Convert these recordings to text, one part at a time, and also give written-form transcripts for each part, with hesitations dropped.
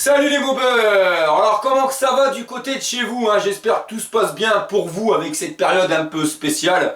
Salut les mobeurs. Alors comment que ça va du côté de chez vous hein? J'espère que tout se passe bien pour vous avec cette période un peu spéciale.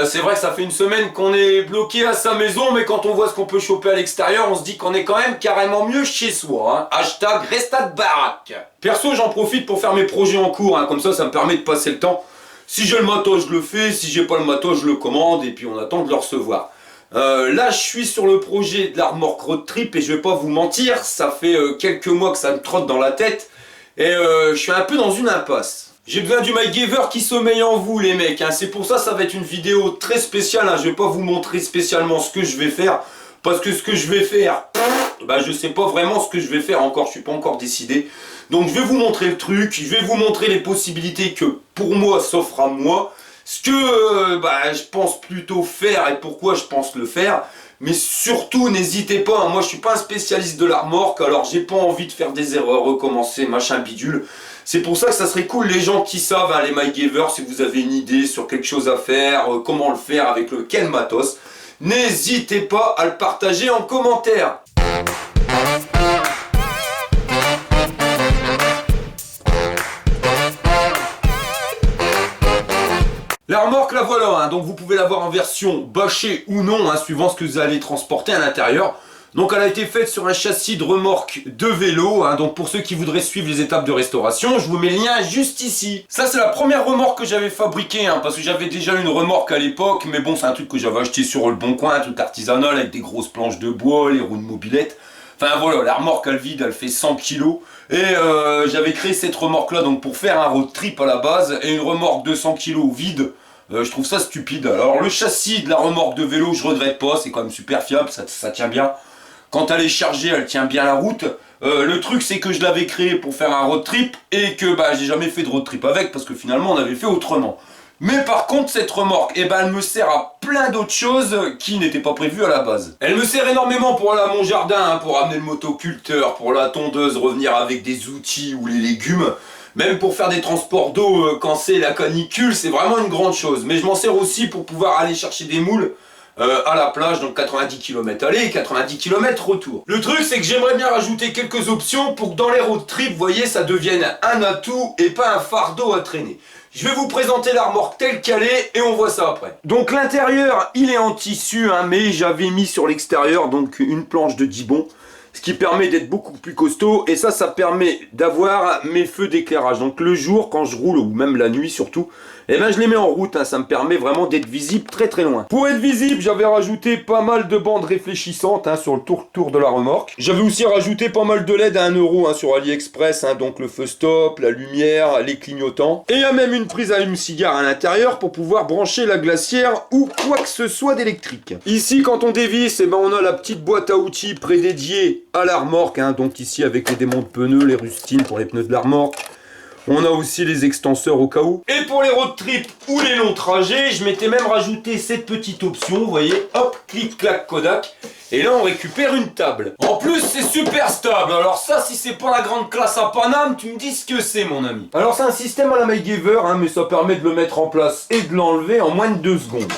C'est vrai que ça fait une semaine qu'on est bloqué à sa maison, mais quand on voit ce qu'on peut choper à l'extérieur, on se dit qu'on est quand même carrément mieux chez soi. Hein. Hashtag resta de baraque. Perso, j'en profite pour faire mes projets en cours, hein. Comme ça me permet de passer le temps. Si j'ai le matos, je le fais. Si j'ai pas le matos, je le commande et puis on attend de le recevoir. Là je suis sur le projet de la remorque road trip et je vais pas vous mentir, ça fait quelques mois que ça me trotte dans la tête et je suis un peu dans une impasse. J'ai besoin du MacGyver qui sommeille en vous les mecs, hein. C'est pour ça va être une vidéo très spéciale, hein. Je vais pas vous montrer spécialement ce que je vais faire parce que ce que je vais faire, je sais pas vraiment ce que je vais faire encore, je suis pas encore décidé. Donc je vais vous montrer le truc, je vais vous montrer les possibilités que pour moi s'offrent à moi. Ce que je pense plutôt faire et pourquoi je pense le faire. Mais surtout n'hésitez pas, hein, moi je suis pas un spécialiste de la remorque, alors j'ai pas envie de faire des erreurs, recommencer, machin bidule. C'est pour ça que ça serait cool les gens qui savent, hein, les MacGyver, si vous avez une idée sur quelque chose à faire, comment le faire, avec quel matos. N'hésitez pas à le partager en commentaire. La remorque, la voilà, hein. Donc vous pouvez l'avoir en version bâchée ou non, hein, suivant ce que vous allez transporter à l'intérieur. Donc elle a été faite sur un châssis de remorque de vélo, hein. Donc pour ceux qui voudraient suivre les étapes de restauration, je vous mets le lien juste ici. Ça c'est la première remorque que j'avais fabriquée, hein, parce que j'avais déjà une remorque à l'époque, mais bon c'est un truc que j'avais acheté sur le bon coin, un truc artisanal avec des grosses planches de bois, les roues de mobilette. Enfin voilà, la remorque elle vide, elle fait 100 kg. Et j'avais créé cette remorque là donc pour faire un road trip à la base. Et une remorque de 100 kg vide, je trouve ça stupide. Alors le châssis de la remorque de vélo, je regrette pas, c'est quand même super fiable, ça tient bien. Quand elle est chargée, elle tient bien la route. Le truc c'est que je l'avais créé pour faire un road trip et que j'ai jamais fait de road trip avec parce que finalement on avait fait autrement. Mais par contre cette remorque, elle me sert à plein d'autres choses qui n'étaient pas prévues à la base. Elle me sert énormément pour aller à mon jardin, hein, pour amener le motoculteur, pour la tondeuse, revenir avec des outils ou les légumes. Même pour faire des transports d'eau quand c'est la canicule, c'est vraiment une grande chose. Mais je m'en sers aussi pour pouvoir aller chercher des moules à la plage, donc 90 km aller et 90 km retour. Le truc c'est que j'aimerais bien rajouter quelques options pour que dans les road trips, vous voyez, ça devienne un atout et pas un fardeau à traîner. Je vais vous présenter la remorque telle qu'elle est et on voit ça après. Donc l'intérieur, il est en tissu, hein, mais j'avais mis sur l'extérieur donc une planche de Dibond, ce qui permet d'être beaucoup plus costaud et ça permet d'avoir mes feux d'éclairage. Donc le jour, quand je roule, ou même la nuit surtout, je les mets en route, hein, ça me permet vraiment d'être visible très très loin. Pour être visible, j'avais rajouté pas mal de bandes réfléchissantes sur le tour de la remorque. J'avais aussi rajouté pas mal de LED à 1 € sur AliExpress, hein, donc le feu stop, la lumière, les clignotants. Et il y a même une prise à allume-cigare à l'intérieur pour pouvoir brancher la glacière ou quoi que ce soit d'électrique. Ici, quand on dévisse, on a la petite boîte à outils prédédiée à la remorque, hein, donc ici avec les démonts de pneus, les rustines pour les pneus de la remorque. On a aussi les extenseurs au cas où. Et pour les road trips ou les longs trajets, je m'étais même rajouté cette petite option, vous voyez, hop, clic, clac, Kodak. Et là, on récupère une table. En plus, c'est super stable. Alors ça, si c'est pas la grande classe à Paname, tu me dis ce que c'est, mon ami. Alors c'est un système à la MacGyver, hein, mais ça permet de le mettre en place et de l'enlever en moins de 2 secondes.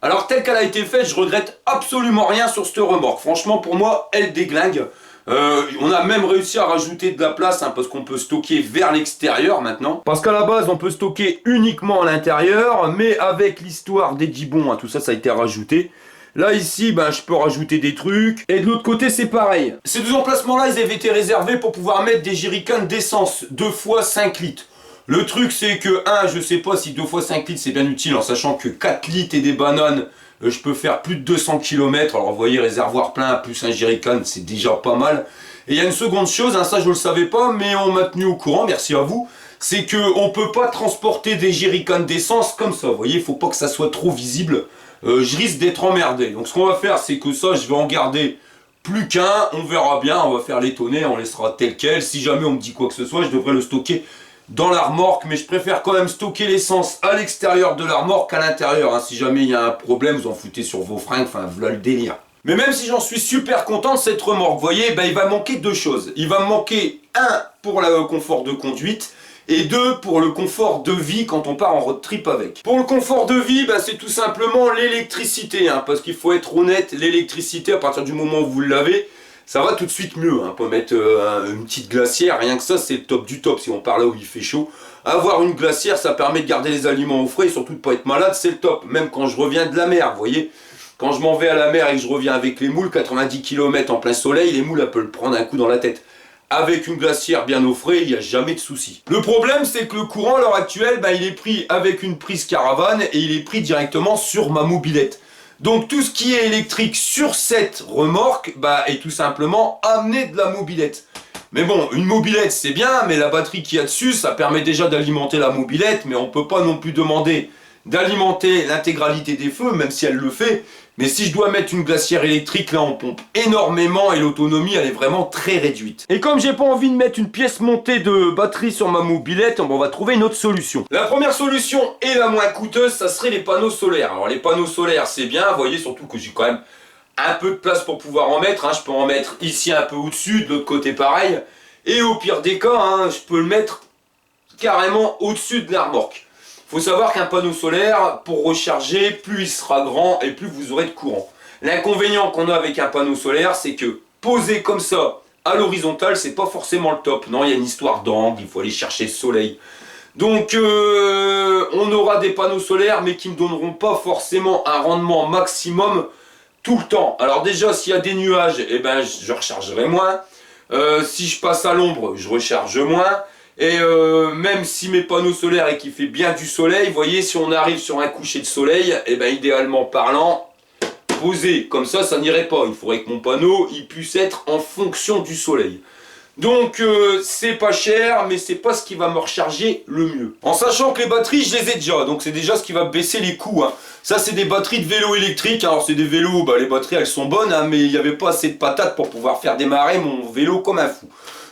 Alors telle qu'elle a été faite, je regrette absolument rien sur cette remorque. Franchement, pour moi, elle déglingue. On a même réussi à rajouter de la place, hein, parce qu'on peut stocker vers l'extérieur maintenant. Parce qu'à la base on peut stocker uniquement à l'intérieur, mais avec l'histoire des Dibond, hein, tout ça a été rajouté. Là ici je peux rajouter des trucs. Et de l'autre côté c'est pareil. Ces deux emplacements là ils avaient été réservés pour pouvoir mettre des jerrycans d'essence 2 fois 5 litres. Le truc c'est que je sais pas si 2 fois 5 litres c'est bien utile en sachant que 4 litres et des bananes je peux faire plus de 200 km, alors vous voyez, réservoir plein plus un jerrycan, c'est déjà pas mal. Et il y a une seconde chose, hein, ça je ne le savais pas, mais on m'a tenu au courant, merci à vous, c'est qu'on ne peut pas transporter des jerrycans d'essence comme ça, vous voyez, il ne faut pas que ça soit trop visible, je risque d'être emmerdé. Donc ce qu'on va faire, c'est que ça, je vais en garder plus qu'un, on verra bien, on va faire l'étonner, on laissera tel quel, si jamais on me dit quoi que ce soit, je devrais le stocker dans la remorque, mais je préfère quand même stocker l'essence à l'extérieur de la remorque qu'à l'intérieur, hein. Si jamais il y a un problème, vous en foutez sur vos fringues, enfin voilà le délire. Mais même si j'en suis super content de cette remorque, vous voyez, il va manquer 2 choses. Il va me manquer 1 pour le confort de conduite et 2 pour le confort de vie quand on part en road trip avec. Pour le confort de vie, c'est tout simplement l'électricité, hein, parce qu'il faut être honnête, l'électricité à partir du moment où vous l'avez, ça va tout de suite mieux. On peut mettre une petite glacière, rien que ça c'est le top du top si on part là où il fait chaud. Avoir une glacière, ça permet de garder les aliments au frais et surtout de ne pas être malade, c'est le top. Même quand je reviens de la mer, vous voyez. Quand je m'en vais à la mer et que je reviens avec les moules, 90 km en plein soleil, les moules elles peuvent prendre un coup dans la tête. Avec une glacière bien au frais, il n'y a jamais de souci. Le problème, c'est que le courant à l'heure actuelle, il est pris avec une prise caravane et il est pris directement sur ma mobilette. Donc tout ce qui est électrique sur cette remorque est tout simplement amené de la mobilette. Mais bon, une mobilette c'est bien, mais la batterie qu'il y a dessus, ça permet déjà d'alimenter la mobilette, mais on ne peut pas non plus demander d'alimenter l'intégralité des feux, même si elle le fait. Mais si je dois mettre une glacière électrique, là on pompe énormément et l'autonomie elle est vraiment très réduite. Et comme j'ai pas envie de mettre une pièce montée de batterie sur ma mobilette, on va trouver une autre solution. La première solution et la moins coûteuse, ça serait les panneaux solaires. Alors les panneaux solaires c'est bien, vous voyez, surtout que j'ai quand même un peu de place pour pouvoir en mettre. Je peux en mettre ici un peu au-dessus, de l'autre côté pareil. Et au pire des cas, je peux le mettre carrément au-dessus de la remorque. Il faut savoir qu'un panneau solaire, pour recharger, plus il sera grand et plus vous aurez de courant. L'inconvénient qu'on a avec un panneau solaire, c'est que posé comme ça, à l'horizontale, c'est pas forcément le top. Non, il y a une histoire d'angle, il faut aller chercher le soleil. Donc, on aura des panneaux solaires, mais qui ne donneront pas forcément un rendement maximum tout le temps. Alors déjà, s'il y a des nuages, je rechargerai moins. Si je passe à l'ombre, je recharge moins. Et même si mes panneaux solaires et qu'il fait bien du soleil, vous voyez, si on arrive sur un coucher de soleil, idéalement parlant, posé comme ça n'irait pas. Il faudrait que mon panneau il puisse être en fonction du soleil. Donc c'est pas cher, mais c'est pas ce qui va me recharger le mieux. En sachant que les batteries, je les ai déjà, donc c'est déjà ce qui va baisser les coûts. Ça c'est des batteries de vélo électrique. Alors c'est des vélos, les batteries elles sont bonnes, mais il n'y avait pas assez de patates pour pouvoir faire démarrer mon vélo comme un fou.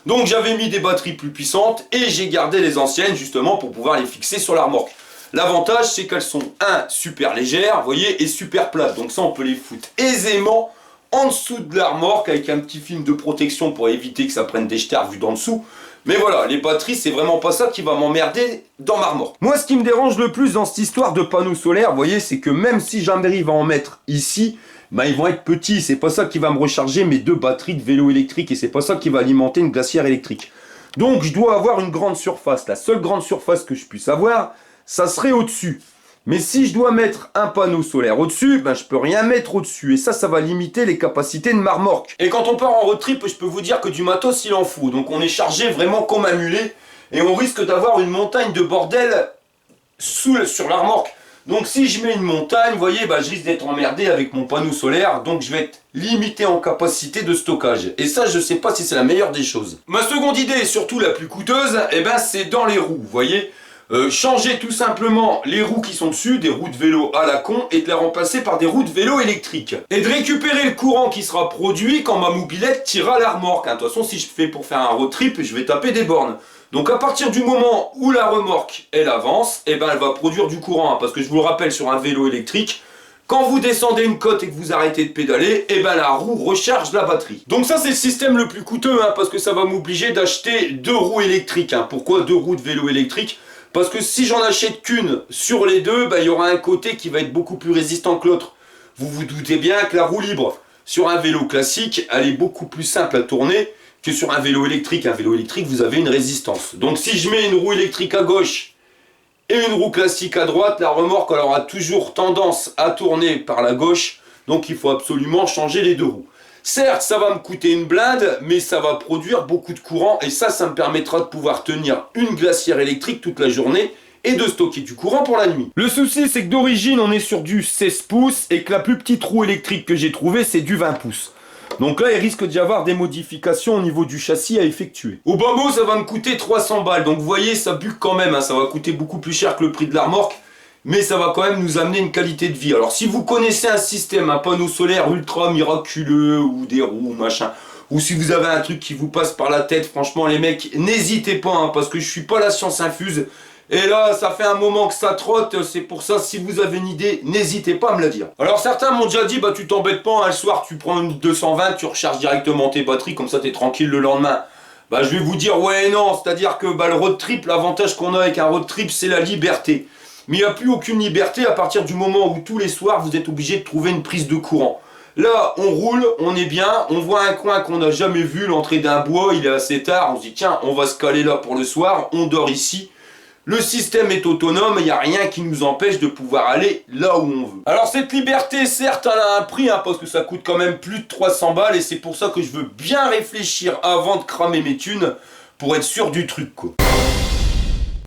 Donc j'avais mis des batteries plus puissantes et j'ai gardé les anciennes justement pour pouvoir les fixer sur la remorque. L'avantage c'est qu'elles sont super légères, vous voyez, et super plates. Donc ça on peut les foutre aisément en dessous de la remorque avec un petit film de protection pour éviter que ça prenne des jetars vu d'en dessous. Mais voilà, les batteries c'est vraiment pas ça qui va m'emmerder dans ma remorque. Moi ce qui me dérange le plus dans cette histoire de panneaux solaires, vous voyez, c'est que même si j'arrive à en mettre ici, ils vont être petits, c'est pas ça qui va me recharger mes 2 batteries de vélo électrique et c'est pas ça qui va alimenter une glacière électrique. Donc je dois avoir une grande surface. La seule grande surface que je puisse avoir, ça serait au-dessus. Mais si je dois mettre un panneau solaire au-dessus, je peux rien mettre au-dessus. Et ça va limiter les capacités de ma remorque. Et quand on part en road trip, je peux vous dire que du matos, il en faut. Donc on est chargé vraiment comme un mulet. Et on risque d'avoir une montagne de bordel sur la remorque. Donc si je mets une montagne, vous voyez, je risque d'être emmerdé avec mon panneau solaire. Donc je vais être limité en capacité de stockage. Et ça, je ne sais pas si c'est la meilleure des choses. Ma seconde idée, et surtout la plus coûteuse, c'est dans les roues, vous voyez. Changer tout simplement les roues qui sont dessus, des roues de vélo à la con, et de les remplacer par des roues de vélo électriques. Et de récupérer le courant qui sera produit quand ma mobilette tirera la remorque. De toute façon, si je fais pour faire un road trip, je vais taper des bornes. Donc à partir du moment où la remorque, elle avance, elle va produire du courant. Parce que je vous le rappelle, sur un vélo électrique, quand vous descendez une côte et que vous arrêtez de pédaler, la roue recharge la batterie. Donc ça c'est le système le plus coûteux, parce que ça va m'obliger d'acheter 2 roues électriques. Pourquoi 2 roues de vélo électrique? Parce que si j'en achète qu'une sur les 2, il y aura un côté qui va être beaucoup plus résistant que l'autre. Vous vous doutez bien que la roue libre sur un vélo classique, elle est beaucoup plus simple à tourner que sur un vélo électrique. Un vélo électrique, vous avez une résistance. Donc si je mets une roue électrique à gauche et une roue classique à droite, la remorque elle aura toujours tendance à tourner par la gauche. Donc il faut absolument changer les 2 roues. Certes, ça va me coûter une blinde, mais ça va produire beaucoup de courant et ça me permettra de pouvoir tenir une glacière électrique toute la journée et de stocker du courant pour la nuit. Le souci, c'est que d'origine, on est sur du 16 pouces et que la plus petite roue électrique que j'ai trouvée, c'est du 20 pouces. Donc là, il risque d'y avoir des modifications au niveau du châssis à effectuer. Au bas mot, ça va me coûter 300 balles. Donc vous voyez, ça bute quand même, ça va coûter beaucoup plus cher que le prix de la remorque. Mais ça va quand même nous amener une qualité de vie. Alors si vous connaissez un système, un panneau solaire ultra miraculeux, ou des roues, machin, ou si vous avez un truc qui vous passe par la tête, franchement les mecs, n'hésitez pas, parce que je suis pas la science infuse. Et là, ça fait un moment que ça trotte, c'est pour ça, si vous avez une idée, n'hésitez pas à me la dire. Alors certains m'ont déjà dit, tu t'embêtes pas, le soir tu prends une 220, tu recharges directement tes batteries, comme ça t'es tranquille le lendemain. Je vais vous dire, ouais et non, c'est-à-dire que le road trip, l'avantage qu'on a avec un road trip, c'est la liberté. Mais il n'y a plus aucune liberté à partir du moment où tous les soirs vous êtes obligé de trouver une prise de courant. Là, on roule, on est bien, on voit un coin qu'on n'a jamais vu, l'entrée d'un bois, il est assez tard, on se dit tiens, on va se caler là pour le soir, on dort ici. Le système est autonome, il n'y a rien qui nous empêche de pouvoir aller là où on veut. Alors cette liberté, certes, elle a un prix, parce que ça coûte quand même plus de 300 balles, et c'est pour ça que je veux bien réfléchir avant de cramer mes thunes, pour être sûr du truc, quoi.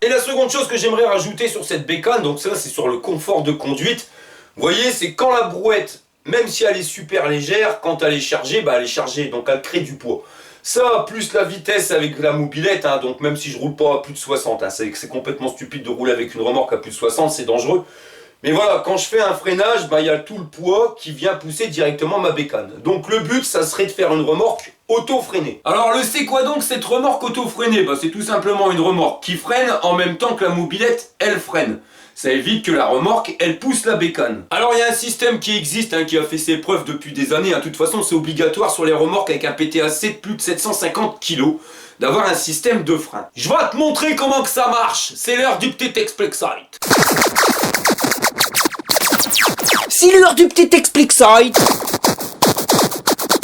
Et la seconde chose que j'aimerais rajouter sur cette bécane, donc ça c'est sur le confort de conduite, vous voyez, c'est quand la brouette, même si elle est super légère, quand elle est chargée, bah elle est chargée, donc elle crée du poids. Ça, plus la vitesse avec la mobilette, donc même si je roule pas à plus de 60, c'est complètement stupide de rouler avec une remorque à plus de 60, c'est dangereux. Mais voilà, quand je fais un freinage, bah, y a tout le poids qui vient pousser directement ma bécane. Donc le but, ça serait de faire une remorque auto-freinée. Alors c'est quoi donc cette remorque auto-freinée? Bah, c'est tout simplement une remorque qui freine en même temps que la mobilette, elle freine. Ça évite que la remorque, elle pousse la bécane. Alors il y a un système qui existe, qui a fait ses preuves depuis des années. De toute façon, c'est obligatoire sur les remorques avec un PTAC de plus de 750 kg d'avoir un système de frein. Je vais te montrer comment que ça marche. C'est l'heure du petit Explic-Site. C'est l'heure du petit Explic-Site.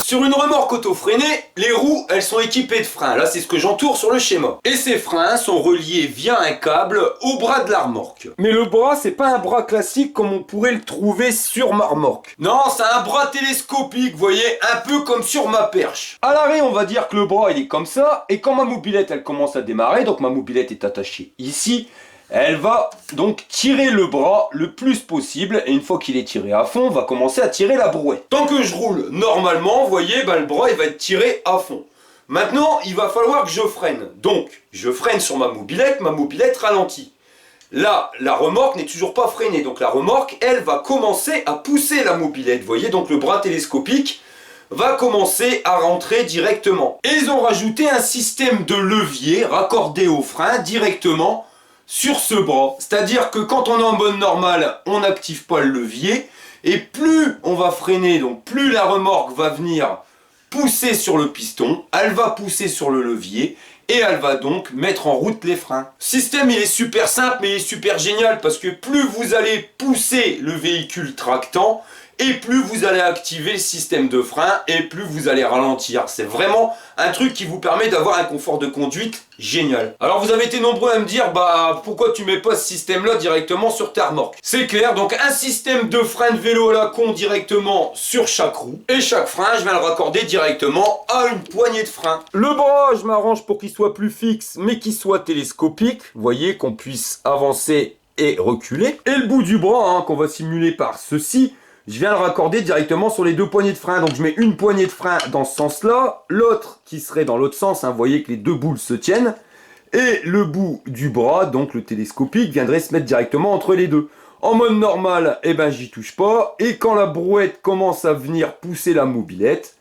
Sur une remorque auto-freinée, les roues, elles sont équipées de freins. Là, c'est ce que j'entoure sur le schéma. Et ces freins sont reliés via un câble au bras de la remorque. Mais le bras, c'est pas un bras classique comme on pourrait le trouver sur ma remorque. Non, c'est un bras télescopique, vous voyez, un peu comme sur ma perche. À l'arrêt, on va dire que le bras, il est comme ça. Et quand ma mobilette, elle commence à démarrer, donc ma mobilette est attachée ici, elle va donc tirer le bras le plus possible, et une fois qu'il est tiré à fond, on va commencer à tirer la brouette. Tant que je roule normalement, vous voyez, le bras il va être tiré à fond. Maintenant, il va falloir que je freine. Donc, je freine sur ma mobilette ralentit. Là, la remorque n'est toujours pas freinée, donc la remorque, elle va commencer à pousser la mobilette. Vous voyez, donc le bras télescopique va commencer à rentrer directement. Et ils ont rajouté un système de levier raccordé au frein directement sur ce bras. C'est-à-dire que quand on est en mode normal, on n'active pas le levier. Et plus on va freiner, donc plus la remorque va venir pousser sur le piston, elle va pousser sur le levier et elle va donc mettre en route les freins. Le système, il est super simple mais il est super génial parce que plus vous allez pousser le véhicule tractant, et plus vous allez activer le système de frein, et plus vous allez ralentir. C'est vraiment un truc qui vous permet d'avoir un confort de conduite génial. Alors vous avez été nombreux à me dire, bah pourquoi tu mets pas ce système-là directement sur ta remorque? C'est clair, donc un système de frein de vélo à la con directement sur chaque roue, et chaque frein, je viens le raccorder directement à une poignée de frein. Le bras, je m'arrange pour qu'il soit plus fixe, mais qu'il soit télescopique. Vous voyez, qu'on puisse avancer et reculer. Et le bout du bras, qu'on va simuler par ceci, je viens le raccorder directement sur les deux poignées de frein. Donc je mets une poignée de frein dans ce sens-là, l'autre qui serait dans l'autre sens. Vous voyez que les deux boules se tiennent. Et le bout du bras, donc le télescopique, viendrait se mettre directement entre les deux. En mode normal, j'y touche pas. Et quand la brouette commence à venir pousser la mobilette,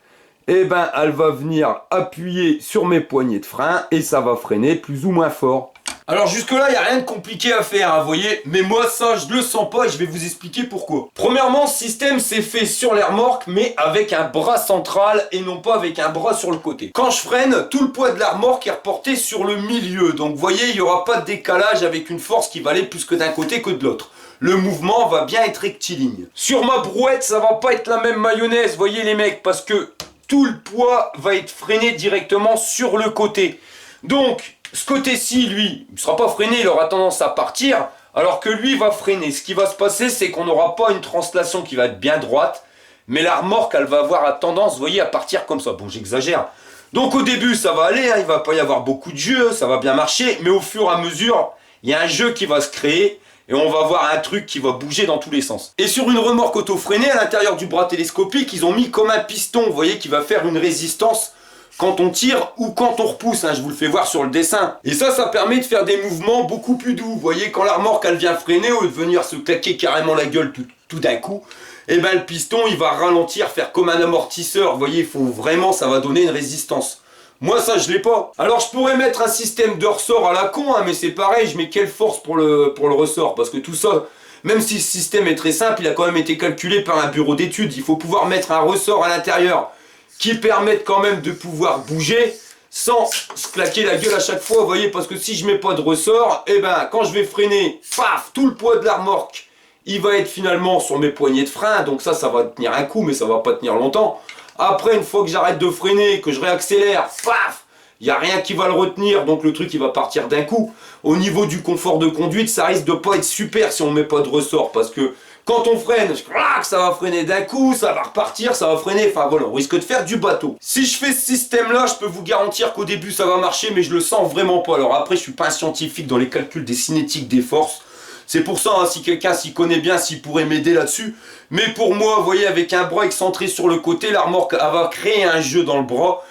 elle va venir appuyer sur mes poignées de frein et ça va freiner plus ou moins fort. Alors jusque là, il n'y a rien de compliqué à faire, vous voyez, mais moi ça, je le sens pas et je vais vous expliquer pourquoi. Premièrement, ce système c'est fait sur les remorques, mais avec un bras central et non pas avec un bras sur le côté. Quand je freine, tout le poids de la remorque est reporté sur le milieu, donc vous voyez, il n'y aura pas de décalage avec une force qui va aller plus que d'un côté que de l'autre. Le mouvement va bien être rectiligne. Sur ma brouette, ça va pas être la même mayonnaise, voyez les mecs, parce que tout le poids va être freiné directement sur le côté. Donc, ce côté-ci, lui, il ne sera pas freiné, il aura tendance à partir, alors que lui va freiner. Ce qui va se passer, c'est qu'on n'aura pas une translation qui va être bien droite, mais la remorque, elle va avoir la tendance, vous voyez, à partir comme ça. Bon, j'exagère. Donc au début, ça va aller, il ne va pas y avoir beaucoup de jeu, ça va bien marcher, mais au fur et à mesure, il y a un jeu qui va se créer, et on va voir un truc qui va bouger dans tous les sens. Et sur une remorque auto-freinée, à l'intérieur du bras télescopique, ils ont mis comme un piston, vous voyez, qui va faire une résistance quand on tire ou quand on repousse, je vous le fais voir sur le dessin. Et ça permet de faire des mouvements beaucoup plus doux. Vous voyez, quand la remorque elle vient freiner, au lieu de venir se claquer carrément la gueule tout d'un coup, le piston il va ralentir, faire comme un amortisseur. Vous voyez, il faut vraiment, ça va donner une résistance. Moi ça je l'ai pas. Alors je pourrais mettre un système de ressort à la con, mais c'est pareil, je mets quelle force pour le ressort, parce que tout ça, même si ce système est très simple, il a quand même été calculé par un bureau d'études. Il faut pouvoir mettre un ressort à l'intérieur qui permettent quand même de pouvoir bouger sans se claquer la gueule à chaque fois, vous voyez, parce que si je mets pas de ressort, quand je vais freiner, paf, tout le poids de la remorque, il va être finalement sur mes poignées de frein, donc ça va tenir un coup, mais ça va pas tenir longtemps. Après, une fois que j'arrête de freiner, que je réaccélère, paf, il n'y a rien qui va le retenir, donc le truc il va partir d'un coup. Au niveau du confort de conduite, ça risque de pas être super si on met pas de ressort, parce que quand on freine, ça va freiner d'un coup, ça va repartir, ça va freiner, enfin voilà, on risque de faire du bateau. Si je fais ce système-là, je peux vous garantir qu'au début ça va marcher, mais je le sens vraiment pas. Alors après, je suis pas un scientifique dans les calculs des cinétiques des forces. C'est pour ça, hein, si quelqu'un s'y connaît bien, s'il pourrait m'aider là-dessus. Mais pour moi, vous voyez, avec un bras excentré sur le côté, la remorque elle va créer un jeu dans le bras.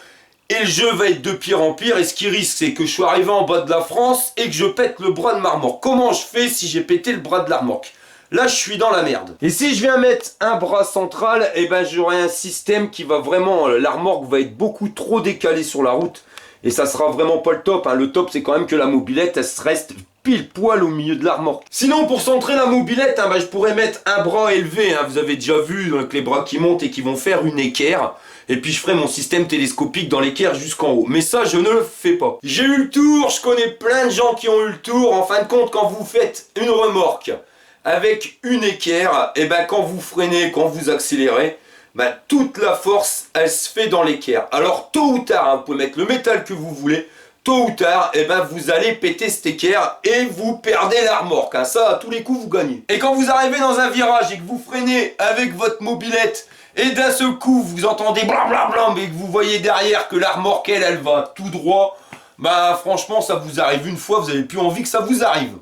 Et le jeu va être de pire en pire. Et ce qui risque, c'est que je suis arrivé en bas de la France et que je pète le bras de ma remorque. Comment je fais si j'ai pété le bras de la remorque? Là, je suis dans la merde. Et si je viens mettre un bras central, eh ben, j'aurai un système qui va vraiment... La remorque va être beaucoup trop décalée sur la route. Et ça sera vraiment pas le top. Hein. Le top, c'est quand même que la mobilette, elle se reste pile poil au milieu de la remorque. Sinon, pour centrer la mobilette, hein, bah, je pourrais mettre un bras élevé. Hein. Vous avez déjà vu donc, les bras qui montent et qui vont faire une équerre. Et puis je ferai mon système télescopique dans l'équerre jusqu'en haut. Mais ça, je ne le fais pas. J'ai eu le tour, je connais plein de gens qui ont eu le tour. En fin de compte, quand vous faites une remorque avec une équerre, et ben quand vous freinez, quand vous accélérez, ben, toute la force, elle se fait dans l'équerre. Alors tôt ou tard, hein, vous pouvez mettre le métal que vous voulez, tôt ou tard, et ben, vous allez péter cette équerre et vous perdez la remorque. Hein. Ça, à tous les coups, vous gagnez. Et quand vous arrivez dans un virage et que vous freinez avec votre mobilette, et d'un seul coup, vous entendez blablabla, mais que vous voyez derrière que la remorque, elle va tout droit, bah franchement, ça vous arrive une fois, vous n'avez plus envie que ça vous arrive.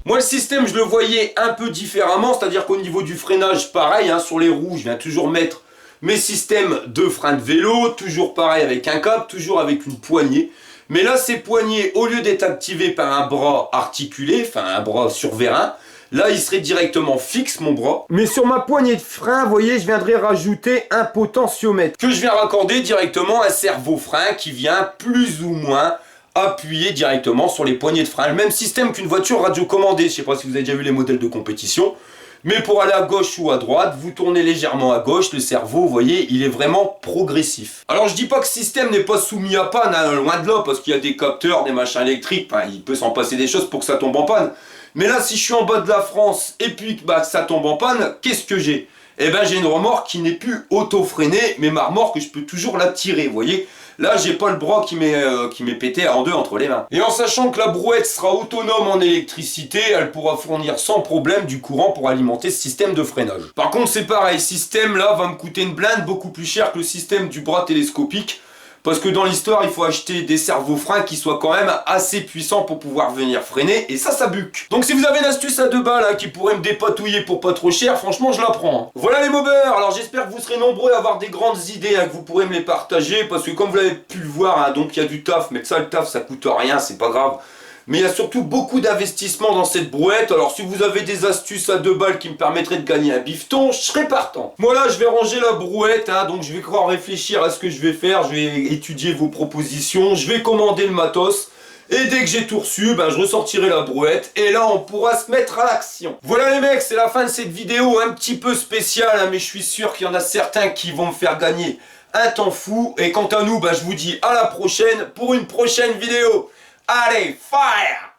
Moi, le système, je le voyais un peu différemment, c'est-à-dire qu'au niveau du freinage, pareil, hein, sur les roues, je viens toujours mettre mes systèmes de frein de vélo, toujours pareil avec un câble, toujours avec une poignée. Mais là, ces poignées, au lieu d'être activées par un bras articulé, enfin un bras sur vérin, là, il serait directement fixe, mon bras. Mais sur ma poignée de frein, vous voyez, je viendrais rajouter un potentiomètre que je viens raccorder directement à un servo-frein qui vient plus ou moins appuyer directement sur les poignées de frein. Le même système qu'une voiture radiocommandée. Je ne sais pas si vous avez déjà vu les modèles de compétition. Mais pour aller à gauche ou à droite, vous tournez légèrement à gauche, le cerveau, vous voyez, il est vraiment progressif. Alors je dis pas que ce système n'est pas soumis à panne, hein, loin de là, parce qu'il y a des capteurs, des machins électriques, enfin, il peut s'en passer des choses pour que ça tombe en panne. Mais là, si je suis en bas de la France et puis bah, ça tombe en panne, qu'est-ce que j'ai? Eh ben j'ai une remorque qui n'est plus auto-freinée, mais ma remorque, je peux toujours la tirer, vous voyez. Là, j'ai pas le bras qui m'est pété en deux entre les mains. Et en sachant que la brouette sera autonome en électricité, elle pourra fournir sans problème du courant pour alimenter ce système de freinage. Par contre, c'est pareil, ce système-là va me coûter une blinde beaucoup plus cher que le système du bras télescopique. Parce que dans l'histoire, il faut acheter des servos-freins qui soient quand même assez puissants pour pouvoir venir freiner. Et ça buque. Donc si vous avez une astuce à 2 balles hein, qui pourrait me dépatouiller pour pas trop cher, franchement, je la prends. Hein. Voilà les mobeurs. Alors j'espère que vous serez nombreux à avoir des grandes idées, hein, que vous pourrez me les partager. Parce que comme vous l'avez pu le voir, hein, donc il y a du taf. Mais ça, le taf, ça coûte rien, c'est pas grave. Mais il y a surtout beaucoup d'investissement dans cette brouette. Alors si vous avez des astuces à 2 balles qui me permettraient de gagner un bifton, je serais partant. Moi là, je vais ranger la brouette, hein, donc je vais encore réfléchir à ce que je vais faire. Je vais étudier vos propositions, je vais commander le matos. Et dès que j'ai tout reçu, ben, je ressortirai la brouette. Et là, on pourra se mettre à l'action. Voilà les mecs, c'est la fin de cette vidéo un petit peu spéciale. Hein, mais je suis sûr qu'il y en a certains qui vont me faire gagner un temps fou. Et quant à nous, ben, je vous dis à la prochaine pour une prochaine vidéo. Allez, fire!